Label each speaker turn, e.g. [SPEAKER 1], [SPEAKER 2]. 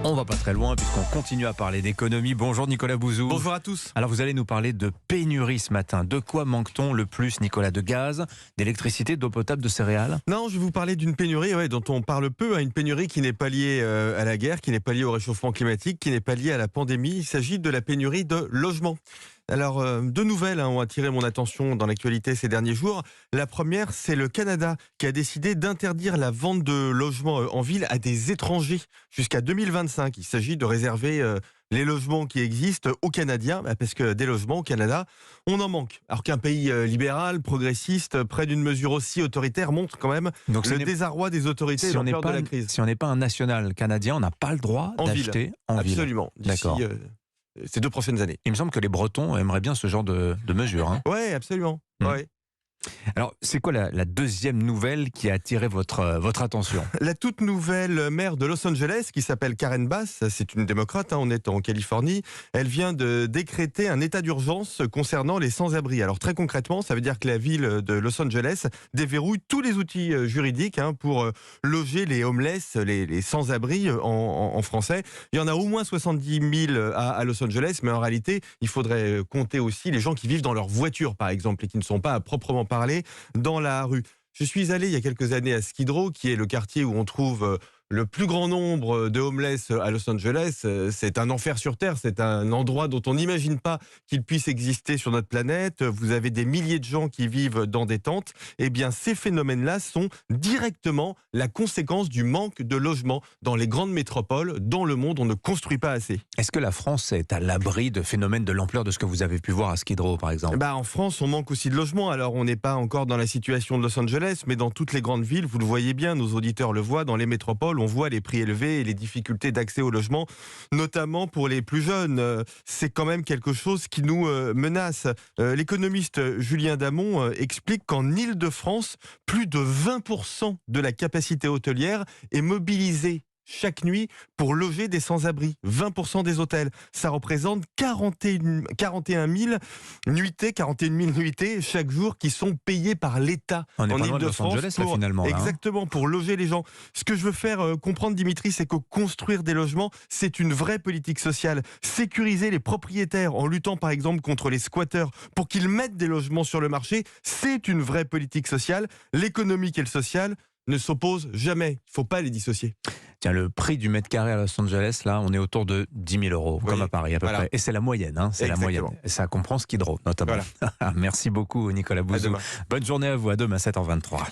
[SPEAKER 1] On va pas très loin puisqu'on continue à parler d'économie. Bonjour Nicolas Bouzou.
[SPEAKER 2] Bonjour à tous.
[SPEAKER 1] Alors vous allez nous parler de pénurie ce matin. De quoi manque-t-on le plus, Nicolas? De gaz, d'électricité, d'eau potable, de céréales?
[SPEAKER 2] Non, je vais vous parler d'une pénurie dont on parle peu, une pénurie qui n'est pas liée à la guerre, qui n'est pas liée au réchauffement climatique, qui n'est pas liée à la pandémie. Il s'agit de la pénurie de logements. Alors, deux nouvelles ont attiré mon attention dans l'actualité ces derniers jours. La première, c'est le Canada qui a décidé d'interdire la vente de logements en ville à des étrangers jusqu'à 2025. Il s'agit de réserver les logements qui existent aux Canadiens, parce que des logements au Canada, on en manque. Alors qu'un pays libéral, progressiste, près d'une mesure aussi autoritaire, montre quand même
[SPEAKER 1] Donc,
[SPEAKER 2] le désarroi des autorités et l'ampleur de la crise.
[SPEAKER 1] Si on n'est pas un national canadien, on n'a pas le droit d'acheter en ville.
[SPEAKER 2] Absolument.
[SPEAKER 1] D'accord.
[SPEAKER 2] D'ici ces 2 prochaines années.
[SPEAKER 1] Il me semble que les Bretons aimeraient bien ce genre de mesures. Hein.
[SPEAKER 2] Oui, absolument. Ouais.
[SPEAKER 1] Alors, c'est quoi la deuxième nouvelle qui a attiré votre attention?
[SPEAKER 2] La toute nouvelle maire de Los Angeles, qui s'appelle Karen Bass, c'est une démocrate, on est en Californie, elle vient de décréter un état d'urgence concernant les sans-abri. Alors très concrètement, ça veut dire que la ville de Los Angeles déverrouille tous les outils juridiques pour loger les homeless, les sans-abri en français. Il y en a au moins 70 000 à Los Angeles, mais en réalité, il faudrait compter aussi les gens qui vivent dans leur voiture, par exemple, et qui ne sont pas à proprement parler dans la rue. Je suis allé il y a quelques années à Skid Row, qui est le quartier où on trouve le plus grand nombre de homeless à Los Angeles. C'est un enfer sur Terre, c'est un endroit dont on n'imagine pas qu'il puisse exister sur notre planète. Vous avez des milliers de gens qui vivent dans des tentes. Eh bien, ces phénomènes-là sont directement la conséquence du manque de logements dans les grandes métropoles. Dans le monde, on ne construit pas assez.
[SPEAKER 1] Est-ce que la France est à l'abri de phénomènes de l'ampleur de ce que vous avez pu voir à Skid Row, par exemple?
[SPEAKER 2] En France, on manque aussi de logements. Alors, on n'est pas encore dans la situation de Los Angeles, mais dans toutes les grandes villes, vous le voyez bien, nos auditeurs le voient, dans les métropoles, on voit les prix élevés et les difficultés d'accès au logement, notamment pour les plus jeunes. C'est quand même quelque chose qui nous menace. L'économiste Julien Damon explique qu'en Île-de-France, plus de 20% de la capacité hôtelière est mobilisée chaque nuit pour loger des sans-abri. 20% des hôtels. Ça représente 41 000 nuitées chaque jour qui sont payées par l'État
[SPEAKER 1] en
[SPEAKER 2] Île-de-France.
[SPEAKER 1] Finalement.
[SPEAKER 2] Exactement, pour loger les gens. Ce que je veux faire comprendre, Dimitri, c'est que construire des logements, c'est une vraie politique sociale. Sécuriser les propriétaires en luttant par exemple contre les squatteurs pour qu'ils mettent des logements sur le marché, c'est une vraie politique sociale. L'économique et le social ne s'opposent jamais. Il ne faut pas les dissocier.
[SPEAKER 1] Tiens, le prix du mètre carré à Los Angeles, là, on est autour de 10 000 euros, comme à Paris à peu près. Et c'est la moyenne, c'est la moyenne. Et ça comprend Skid Row, notamment. Voilà. Merci beaucoup, Nicolas Bouzou. Bonne journée à vous, à demain, 7h23.